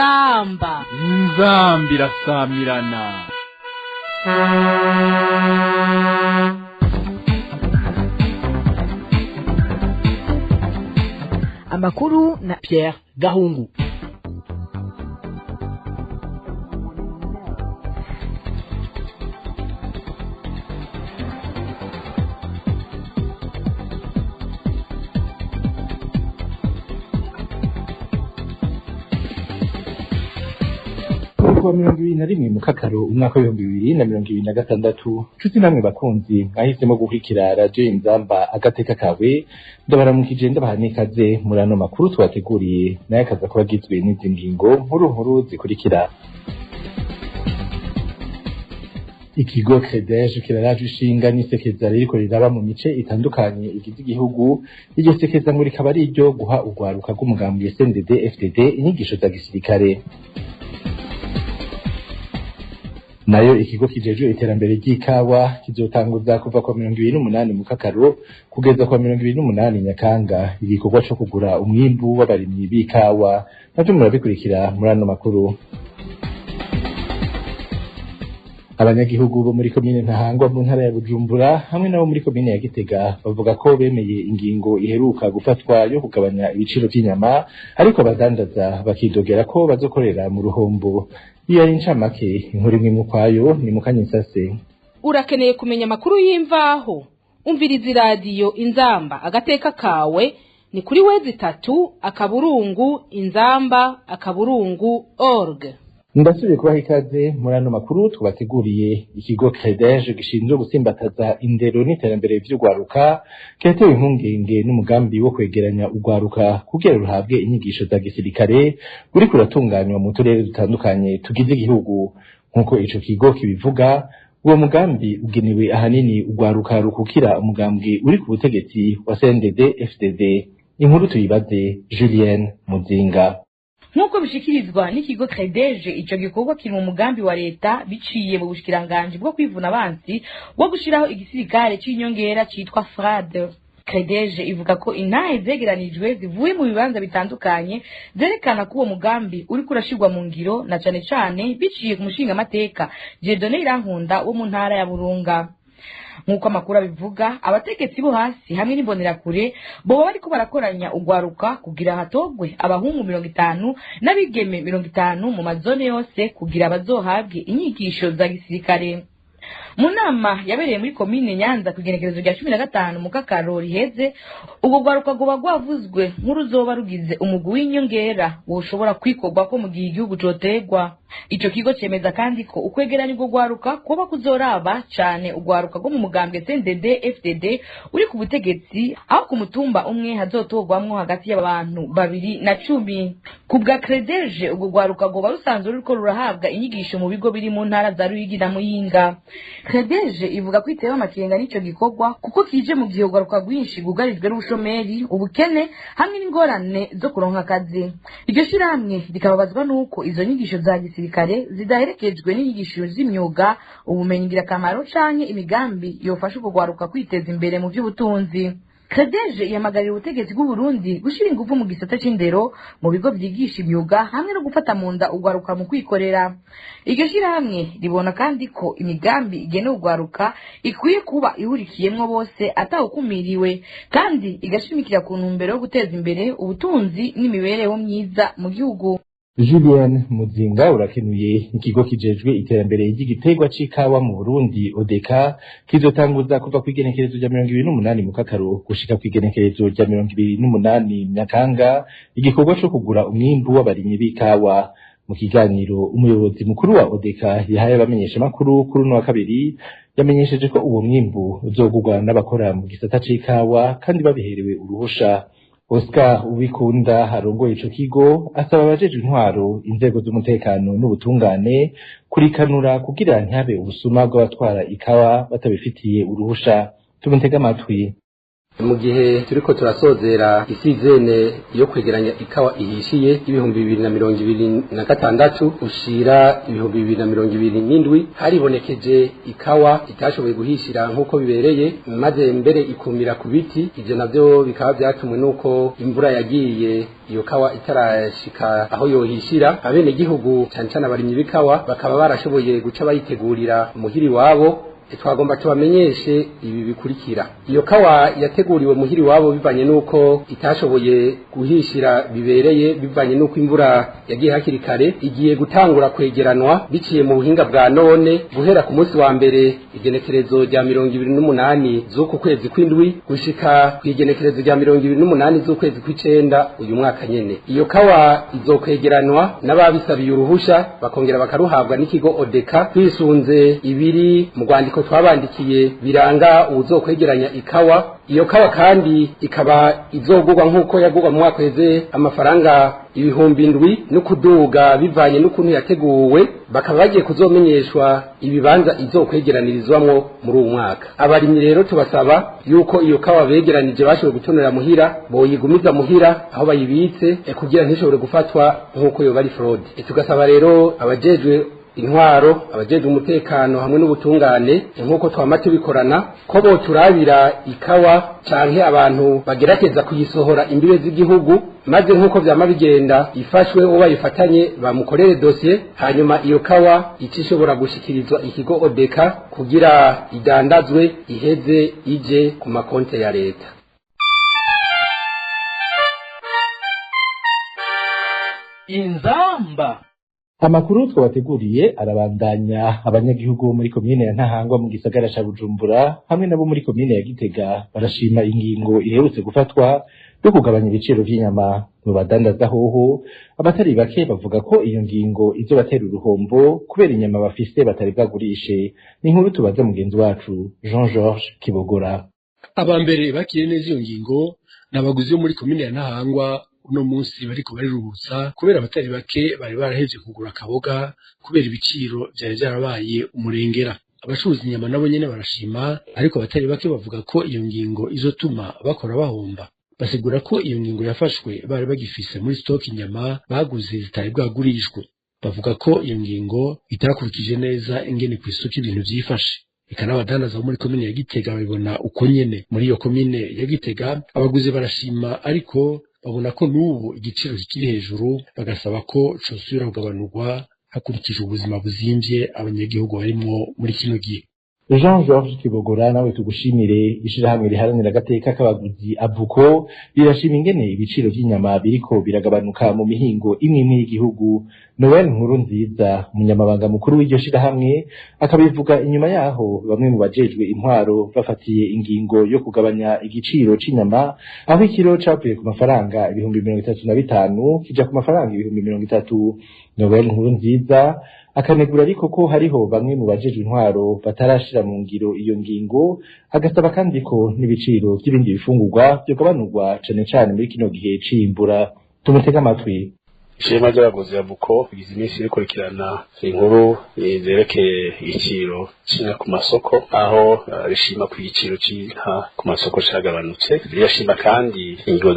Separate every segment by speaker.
Speaker 1: inzamba irasamirana.
Speaker 2: Amakuru na Pierre Gahungu.
Speaker 3: Kuwa 2021 mu Kakaro umwaka wa 2026 nshuti namwe bakunzi mwahisemo gukurikira radio Inzamba agateka kawe ndabaramukije ndabahanikaze muri ano makuru twateguriye naye akaza kubagizwe n'izi ngingo nkuru zikurikira. Ikigo Credeje kiraraje ishinga n'isekeza ririko riraba mu mice itandukanye igize igihugu. Iryo sekeza ngo rikaba ari iryo guha urwaruka rw'umugambi SNDD FDD inyigisho za gisirikare. Nayo ikigo kijejwe iterambere ry'ikawa kizotanguza kuva kwa 2028 mu Kakaro kugeza kwa 2028 Nyakanga igikorwa cyo kugura umwimbu w'abarimyi b'ikawa. Navyo murabikurikira muri ano makuru. Abanyagihugu bo muri komine Ntahangwa mu ntara ya Bujumbura hamwe nabo muri komine ya Gitega bavuga ko bemeye ingingo iheruka gufatwa yo kugabanya ibiciro by'inyama, ariko abadandaza bakidogera ko bazokorera mu ruhombo. Iyo ari incamake inkuru imwe kwayo ni Mukanyisase.
Speaker 4: Urakeneye kumenya amakuru y'imvaho? Umviriza radio Inzamba agateka kawe ni kuri wezi3:inzamba.org.
Speaker 3: Ndasubiye kubaha ikaze muri ano makuru twabateguriye. Ikigo Credeje gishinzwe gusimbataza indero n'iterambere vy'urwaruka cyatewe impungenge n'umugambi wo kwegeranya urwaruka kugira ruhabwe inyigisho za gisirikare uri kuratunganywa mu turere dutandukanye tugize igihugu. Nkuko ico kigo kibivuga, uwo mugambi ugenewe ahanini urwaruka rukukira umugambi uri ku butegetsi wa CNDD FDD. Inkuru tuyibaze Julienne Muzinga.
Speaker 5: Nkuko bishikirizwa n'ikigo Credeje, ico gikorwa kiri mu mugambi wa leta biciye mu bushikiranganje bwo kwivuna abansi wo gushiraho igisirikare c'inyongera citwa FRAD. Credeje ivuga ko intahe zegeranijwe zivuye mu bibanza bitandukanye zerekana ko uwo mugambi uri kurashirwa mu ngiro na cane cane biciye ku mushinga amateka Dieudonné Irankunda wo mu ntara ya Burunga. Nkuko amakuru abivuga, abategetsi bo hasi hamwe n'imbonerakure boba bariko barakoranya urwaruka kugira hatogwe abahungu 50 n'abigeme 50 mu mazone yose kugira bazohabwe inyigisho za gisirikare. Mu nama yabereye muri komine Nyanza ku igenekerezo rya 15 mu Kakaro riheze, ubwo rwaruka goba rwavuzwe nk'uruzoba rugize umugwi w'inyongera woshobora kwikorwa ko mu gihe igihugu cotegwa. Ico kigo cemeza kandi ko ukwegeranya urwo rwaruka kuba kuzoraba cane urwaruka rwo mu mugambwe CNDD FDD uri ku butegetsi, aho ku mutumba umwe hazotogwamwo hagati y'abantu 2 na 10. Ku bwa Credeje urwo rwaruka goba rusanzwe ruriko rurahabwa inyigisho mu bigo biri mu ntara za Ruyigi na Muyinga. Credeje ivuga ko itewe amakenga n'ico gikorwa kuko kije mu gihe urwaruka rwinshi gugarijwe n'ubushomeri, ubukene hamwe n'ingorane zo kuronka akazi. Iryo shirahamwe rikababazwa nuko izo nyigisho za gisirikare zidaherekejwe n'inyigisho z'imyuga, ubumenyi ngirakamaro canke imigambi yofasha urwaruka kwiteza imbere mu by'ubutunzi. Credeje yamagarira ubutegetsi bw'u Burundi gushira ingufu mu gisata c'indero mu bigo vyigisha imyuga hamwe no gufata mu nda urwaruka mu kwikorera. Iryo shirahamwe ribona kandi ko imigambi igene urwaruka ikwiye kuba ihurikiyemwo bose atawukumiriwe, kandi igashimikira ku ntumbero yo guteza imbere ubutunzi n'imibereho myiza mu gihugu.
Speaker 3: Julienne Muzinga urakenuye. Ikigo kijejwe iterambere ry'igiterwa c'ikawa mu Burundi ODK kizotanguza kuva ku igenekerezo rya 2028 mu Kakaro gushika ku igenekerezo rya 2028 Nyakanga igikorwa cyo kugura umwimbu w'abarimyi b'ikawa. Mu kiganiro umuyobozi mukuru wa ODK yahaye abamenyesha makuru kuri no wa kabiri yamenyesheje ko uwo mwimbu uzogurwa n'abakora mu gisata c'ikawa kandi babiherewe uruhusha. Oscar Ubikunda harongoye ico kigo asaba abajeje intwaro, inzego z'umutekano n'ubutungane kurikanura kugira ntihabe ubusuma bw'abatwara ikawa batabifitiye uruhusha. Tumutega amatwi.
Speaker 6: mu gihe turiko turasozera isizene yo kwegeranya ikawa ihishiye y'ibihumbi 2026 ushira ibihumbi 2027 haribonekeje ikawa itashoboye guhishira nk'uko bibereye maze mbere ikumira ku biti. Ivyo navyo bikaba byatumwe nuko imvura yagiye iyo kawa itarashika aho yohishira. Abene gihugu cyane cyane abarimyi b'ikawa bakaba barashoboye guca bayitegurira muhiri wabo. Twagomba tubamenyeshe ibi bikurikira: iyo kawa yateguriwe muhiri wabo bivanye nuko itashoboye guhishira bibereye, bivanye nuko imvura yagiye hakiri kare, igiye gutangura kwegeranwa biciye mu buhinga bwa none guhera ku munsi wa mbere igenekerezo rya 28 z'uku kwezi kw'indwi gushika ku igenekerezo rya 28 z'ukwezi kw'icenda uyu mwaka nyene. Iyo kawa izokwegeranwa n'ababisabiye uruhusha bakongera bakaruhabwa n'ikigo Odeka kwisunze ibiri mu Rwanda ko twabandikiye biranga uzokwegeranya ikawa. Iyo kawa kandi ikaba izogurwa nk'uko yagurwa mu mwaka weze amafaranga ibihumbi 7 no kuduga bivanye n'ukuntu yateguwe. Bakaba bagiye kuzomenyeshwa ibibanza izokwegeranirizwamwo muri uwo mwaka. Abarimyi rero tubasaba yuko iyo kawa begeranije bashoboye gutonera muhira boyigumiza muhira aho bayibitse kugira ntishobore gufatwa nk'uko yo bari fraud. Tugasaba rero abajejwe intwaro, abajejwe umutekano hamwe n'ubutungane nk'uko twama tubikorana ko boturabira ikawa canke abantu bagerageza kuyisohora imbibe z'igihugu, maze nk'uko vyama bigenda ifashwe uwo bayifatanye bamukorere dossier, hanyuma iyo kawa icishobora gushikirizwa ikigo Odeka kugira idandazwe iheze ije ku makonte ya leta.
Speaker 1: Inzamba.
Speaker 3: Amakuru twabateguriye arabandanya. Abanyagihugu bo muri komine ya Ntahangwa mu gisagara ca Bujumbura hamwe nabo muri komine ya Gitega barashima ingingo iherutse gufatwa yo kugabanya ibiciro vy'inyama mu badandaza hoho. Abatari bake bavuga ko iyo ngingo izobatera uruhombo kubera inyama bafise batari bwagurishe. Ni inkuru tubaza mugenzi wacu Jean Georges Kibogora.
Speaker 7: Abambere bakiye neza iyo ngingo n'abaguzi bo muri komine ya Ntahangwa uno munsi bariko bariruhutsa kubera abatari bake bari barahevye kugura akaboga kubera ibiciro vyari vyarabaye umurengera. Abacuruza inyama nabo nyene barashima, ariko abatari bake bavuga ko iyo ngingo izotuma bakora bahomba. Basigura ko iyo ngingo yafashwe bari bagifise muri stock inyama baguze zitari bwagurishwe. Bavuga ko iyo ngingo itakurikije neza ingene kw'isoko ibintu vyifashe. Eka n'abadandaza bo muri komine ya Gitega babibona uko nyene. Muri iyo komine ya Gitega abaguzi barashima, ariko babona ko n'ubu igiciro kikiri hejuru, bagasaba ko cosubira kugabanurwa hakurikije ubuzima buzimvye abanyagihugu barimwo muri kino gihe.
Speaker 3: Jean Georges Kibogora, nawe tugushimire. Ishirahamwe riharanira agateka k'abaguzi Avuko rirashima ingene ibiciro vy'inyama biriko biragabanuka mu mihingo imwe imwe y'igihugu. Noel Nkurunziza, umunyamabanga mukuru w'iryo shirahamwe, akabivuga inyuma yaho bamwe mu bajejwe intwaro bafatiye ingingo yo kugabanya igiciro c'inyama, aho ikiro cavuye ku mafaranga 35,000 kija ku mafaranga 30,000. Noel Nkurunziza akanegura ariko ko hariho bamwe mu bajejwe intwaro batarashira mu ngiro iyo ngingo, agasaba kandi ko n'ibiciro by'ibindi bifungurwa byogabanurwa cane cane muri kino gihe c'imbura. Tumutega amatwi.
Speaker 8: Ishema ry'abaguzi Avuko igize iminsi rikurikirana inkuru zerekeye igiciro c'inka ku masoko, aho rishima ku igiciro c'inka ku masoko cagabanutse. Rirashima kandi ingingo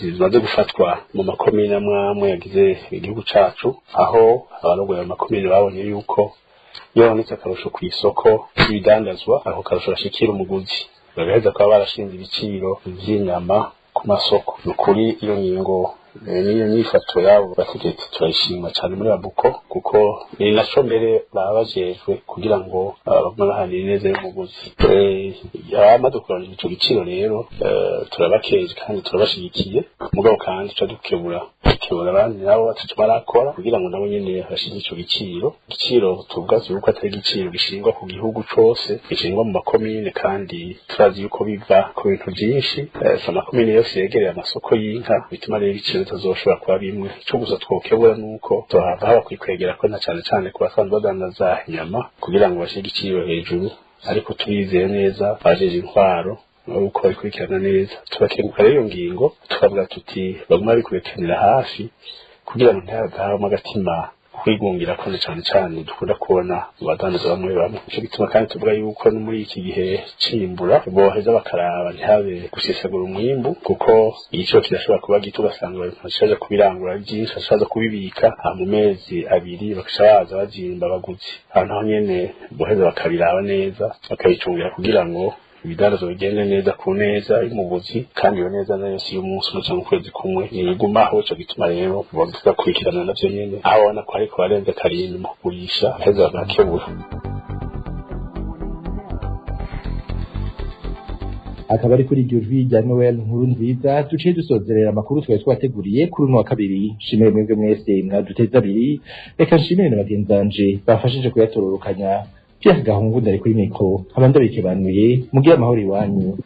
Speaker 8: zimaze gufatwa mu makomine amwe yagize igihugu cacu, aho abarongoye amakomine babonye yuko iyo habonetse akarusho kw'isoko y'ibidandazwa, ako karusho gashikira umuguzi, bagaheza kuba barashinze ibiciro vy'inyama ku masoko. Nukuri iyo ngingo niyo nyifato yabo bategetse turayishima cyane muri Abuko, kuko ni naco mbere baba bajejwe kugira ngo bamuhanire neza y'umuguzi. Abadukorana ico giciro rero turabakeje kandi turabashigikiye, mugabo kandi tukebura abandi nabo batatu barakora kugira ngo nabo nyene bashinge ico giciro tuvugaze yuko atari igiciro gishingwa ku gihugu cose, gishingwa mu makomine, kandi turazi yuko biva ku bintu vyinshi. Amakomine yose yegereye amasoko y'inka bituma rero igiciro tazoshobora kuba bimwe. Ico gusa twokebura nuko tuhava haba kwikwegera ko na cane ku basanzwe badandaza inyama kugira ngo bashige igiciro hejuru, ariko turizeye neza bajeje intwaro uko bikurikirana neza. Turakenguka rero iyo ngingo, tukavuga tuti baguma bikurikiranira hafi kugira ngo ntihagahamo agatima kwigungira ko cyane cyane dukunda kubona mu badandaza bamwe bamwe. Ico gituma kandi tuvuga yuko no muri iki gihe cimbura boheza bakaraba ntihabe gusesagura umwimbu, kuko igiciro kirashobora kuba gito ugasanga bashaka kubirangura byinshi, bashaka kubibika mu mezi abiri bakashabaza bazimba baguzi. Ahantu ho nyene boheza bakabiraba neza bakabicungira kugira ngo ibidandazo bigende neza ku neza y'umuguzi, kandi iyo neza nayo si y'umunsi umwe cyangwa ukwezi kumwe nigumaho. Ico gituma rero bagomba kurikirana navyo nyene, aho ubona ko ariko barenze karindwi mu kugurisha heza bakebura.
Speaker 3: akaba ari kuri iryo jwi rya Noel nkuru nziza duciye dusozerera amakuru twari twateguriye kuri uno wa kabiri. Nshimire mwebwe mwese mwaduteze abiri, reka nshimire na bagenzanje bafashije kuyatororokanya. Pierre Gahungu ndari kuri mikro, nkaba ndabikebanuye, mugire amahoro iwanyu.